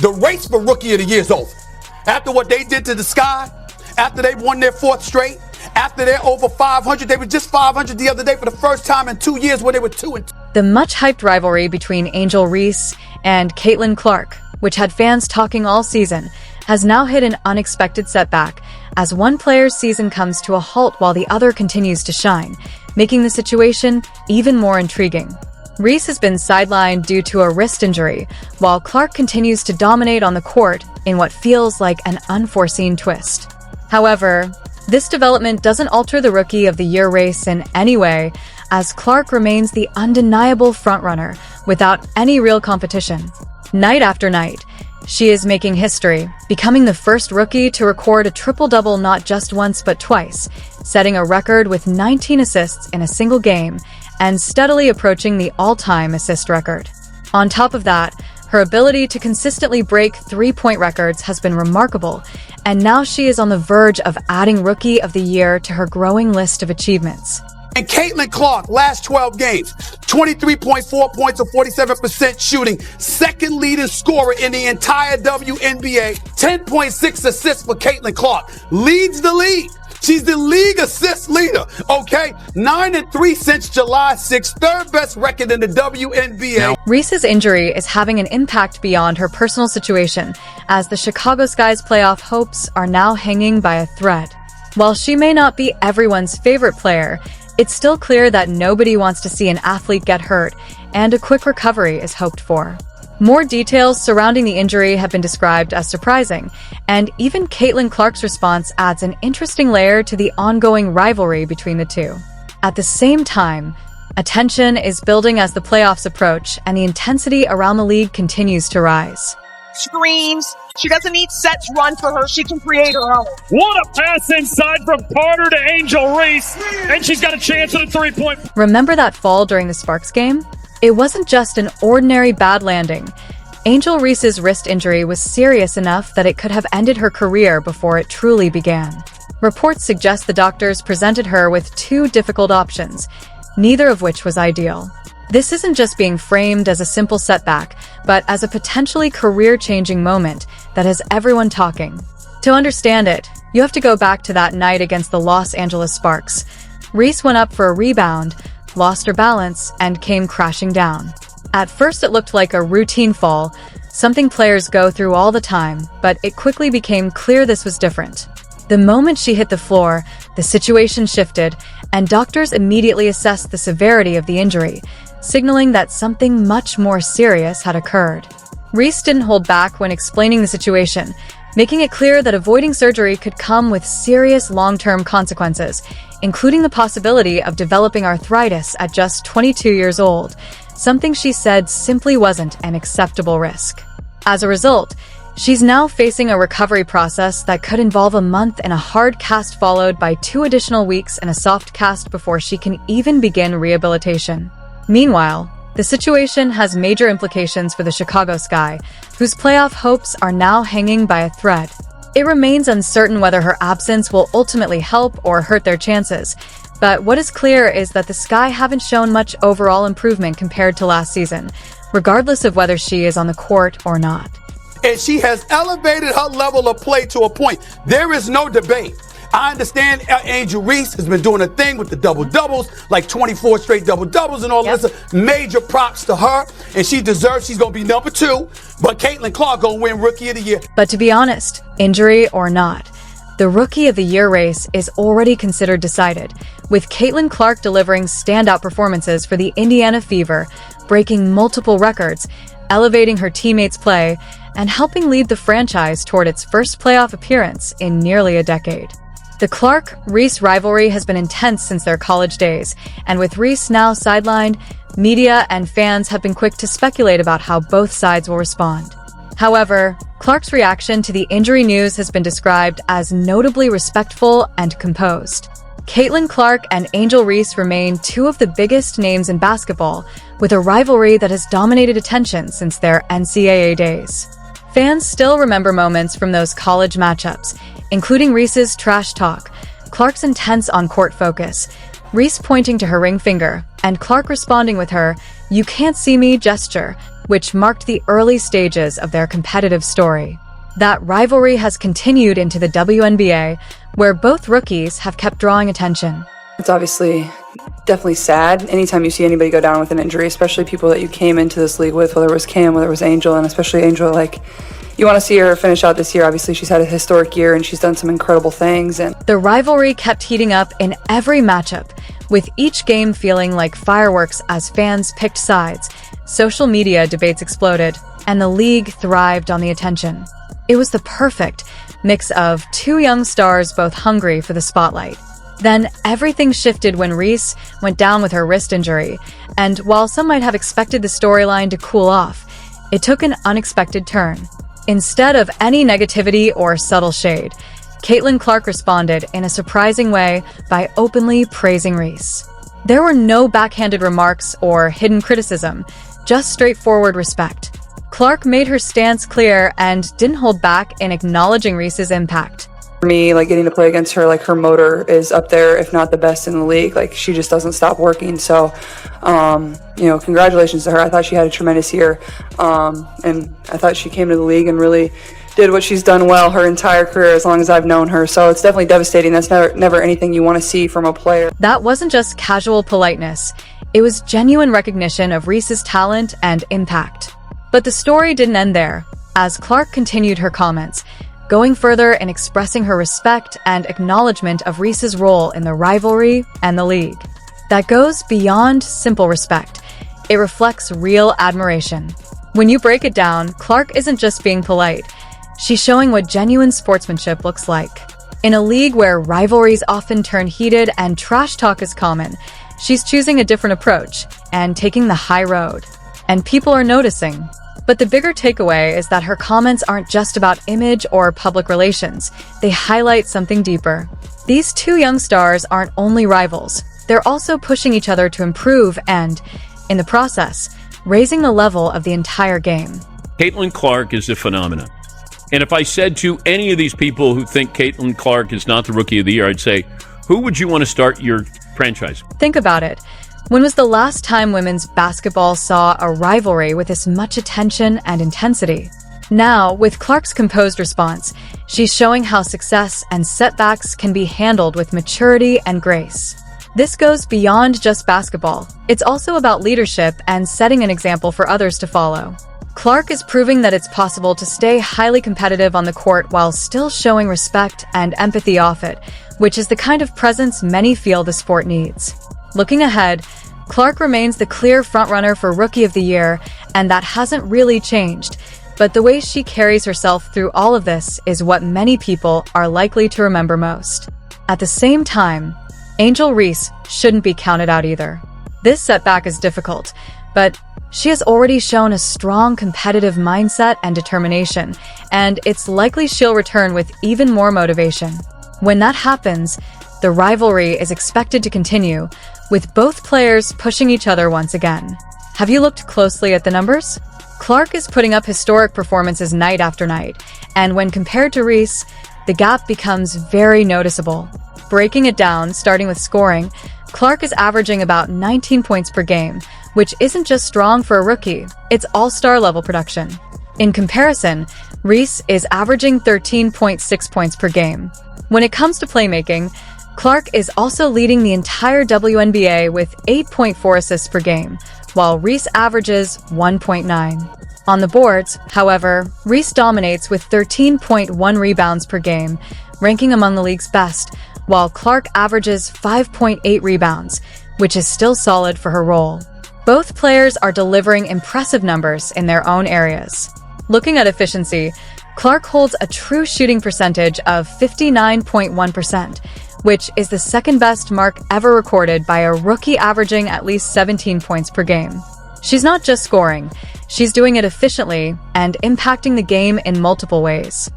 The race for Rookie of the Year is over. After what they did to the Sky, after they won their 4th straight, after they're over 500, they were just 500 the other day for the first time in 2 years when they were 2-2. The much-hyped rivalry between Angel Reese and Caitlin Clark, which had fans talking all season, has now hit an unexpected setback as one player's season comes to a halt while the other continues to shine, making the situation even more intriguing. Reese has been sidelined due to a wrist injury, while Clark continues to dominate on the court in what feels like an unforeseen twist. However, this development doesn't alter the Rookie of the Year race in any way, as Clark remains the undeniable frontrunner without any real competition. Night after night, she is making history, becoming the first rookie to record a triple-double not just once but twice, setting a record with 19 assists in a single game and steadily approaching the all-time assist record. On top of that, her ability to consistently break three-point records has been remarkable, and now she is on the verge of adding Rookie of the Year to her growing list of achievements. And Caitlin Clark, last 12 games, 23.4 points or 47% shooting, second leading scorer in the entire WNBA, 10.6 assists for Caitlin Clark, leads the league. She's the league assist leader, okay? 9-3 since July 6th, third best record in the WNBA. Reese's injury is having an impact beyond her personal situation, as the Chicago Sky's playoff hopes are now hanging by a thread. While she may not be everyone's favorite player, it's still clear that nobody wants to see an athlete get hurt, and a quick recovery is hoped for. More details surrounding the injury have been described as surprising, and even Caitlin Clark's response adds an interesting layer to the ongoing rivalry between the two. At the same time, attention is building as the playoffs approach, and the intensity around the league continues to rise. Screens. She doesn't need sets run for her. She can create her own. What a pass inside from Carter to Angel Reese, and she's got a chance at a three-point. Remember that fall during the Sparks game? It wasn't just an ordinary bad landing. Angel Reese's wrist injury was serious enough that it could have ended her career before it truly began. Reports suggest the doctors presented her with two difficult options, neither of which was ideal. This isn't just being framed as a simple setback, but as a potentially career-changing moment that has everyone talking. To understand it, you have to go back to that night against the Los Angeles Sparks. Reese went up for a rebound, lost her balance, and came crashing down. At first it looked like a routine fall, something players go through all the time, but it quickly became clear this was different. The moment she hit the floor, the situation shifted, and doctors immediately assessed the severity of the injury, signaling that something much more serious had occurred. Reese didn't hold back when explaining the situation, making it clear that avoiding surgery could come with serious long-term consequences, including the possibility of developing arthritis at just 22 years old, something she said simply wasn't an acceptable risk. As a result, she's now facing a recovery process that could involve a month in a hard cast followed by 2 additional weeks in a soft cast before she can even begin rehabilitation. Meanwhile, the situation has major implications for the Chicago Sky, whose playoff hopes are now hanging by a thread. It remains uncertain whether her absence will ultimately help or hurt their chances, but what is clear is that the Sky haven't shown much overall improvement compared to last season, regardless of whether she is on the court or not. And she has elevated her level of play to a point. There is no debate. I understand Angel Reese has been doing a thing with the double-doubles, like 24 straight double-doubles and all this. Major props to her, and she deserves, she's going to be number 2. But Caitlin Clark going to win Rookie of the Year. But to be honest, injury or not, the Rookie of the Year race is already considered decided, with Caitlin Clark delivering standout performances for the Indiana Fever, breaking multiple records, elevating her teammates' play, and helping lead the franchise toward its first playoff appearance in nearly a decade. The Clark-Reese rivalry has been intense since their college days, and with Reese now sidelined, media and fans have been quick to speculate about how both sides will respond. However, Clark's reaction to the injury news has been described as notably respectful and composed. Caitlin Clark and Angel Reese remain two of the biggest names in basketball, with a rivalry that has dominated attention since their NCAA days. Fans still remember moments from those college matchups, including Reese's trash talk, Clark's intense on-court focus, Reese pointing to her ring finger, and Clark responding with her "you can't see me" gesture, which marked the early stages of their competitive story. That rivalry has continued into the WNBA, where both rookies have kept drawing attention. It's obviously definitely sad anytime you see anybody go down with an injury, especially people that you came into this league with, whether it was Cam, whether it was Angel, and especially Angel. You want to see her finish out this year. Obviously, she's had a historic year and she's done some incredible things. And the rivalry kept heating up in every matchup, with each game feeling like fireworks as fans picked sides. Social media debates exploded, and the league thrived on the attention. It was the perfect mix of two young stars both hungry for the spotlight. Then everything shifted when Reese went down with her wrist injury, and while some might have expected the storyline to cool off, it took an unexpected turn. Instead of any negativity or subtle shade, Caitlin Clark responded in a surprising way by openly praising Reese. There were no backhanded remarks or hidden criticism, just straightforward respect. Clark made her stance clear and didn't hold back in acknowledging Reese's impact. for me, getting to play against her, her motor is up there, if not the best in the league. She just doesn't stop working. So, congratulations to her. I thought she had a tremendous year. And I thought she came to the league and really did what she's done well her entire career as long as I've known her. So it's definitely devastating. That's never anything you want to see from a player. That wasn't just casual politeness. It was genuine recognition of Reese's talent and impact. But the story didn't end there, as Clark continued her comments, going further in expressing her respect and acknowledgement of Reese's role in the rivalry and the league. That goes beyond simple respect. It reflects real admiration. When you break it down, Clark isn't just being polite. She's showing what genuine sportsmanship looks like. In a league where rivalries often turn heated and trash talk is common, she's choosing a different approach and taking the high road. And people are noticing. But the bigger takeaway is that her comments aren't just about image or public relations. They highlight something deeper. These two young stars aren't only rivals. They're also pushing each other to improve and, in the process, raising the level of the entire game. Caitlin Clark is a phenomenon. And if I said to any of these people who think Caitlin Clark is not the Rookie of the Year, I'd say, who would you want to start your franchise? Think about it. When was the last time women's basketball saw a rivalry with this much attention and intensity? Now, with Clark's composed response, she's showing how success and setbacks can be handled with maturity and grace. This goes beyond just basketball. It's also about leadership and setting an example for others to follow. Clark is proving that it's possible to stay highly competitive on the court while still showing respect and empathy off it, which is the kind of presence many feel the sport needs. Looking ahead, Clark remains the clear frontrunner for Rookie of the Year, and that hasn't really changed. But the way she carries herself through all of this is what many people are likely to remember most. At the same time, Angel Reese shouldn't be counted out either. This setback is difficult, but she has already shown a strong competitive mindset and determination, and it's likely she'll return with even more motivation. When that happens, the rivalry is expected to continue, with both players pushing each other once again. Have you looked closely at the numbers? Clark is putting up historic performances night after night, and when compared to Reese, the gap becomes very noticeable. Breaking it down, starting with scoring, Clark is averaging about 19 points per game, which isn't just strong for a rookie, it's all-star level production. In comparison, Reese is averaging 13.6 points per game. When it comes to playmaking, Clark is also leading the entire WNBA with 8.4 assists per game, while Reese averages 1.9. On the boards, however, Reese dominates with 13.1 rebounds per game, ranking among the league's best, while Clark averages 5.8 rebounds, which is still solid for her role. Both players are delivering impressive numbers in their own areas. Looking at efficiency, Clark holds a true shooting percentage of 59.1%, which is the second best mark ever recorded by a rookie averaging at least 17 points per game. She's not just scoring, she's doing it efficiently and impacting the game in multiple ways.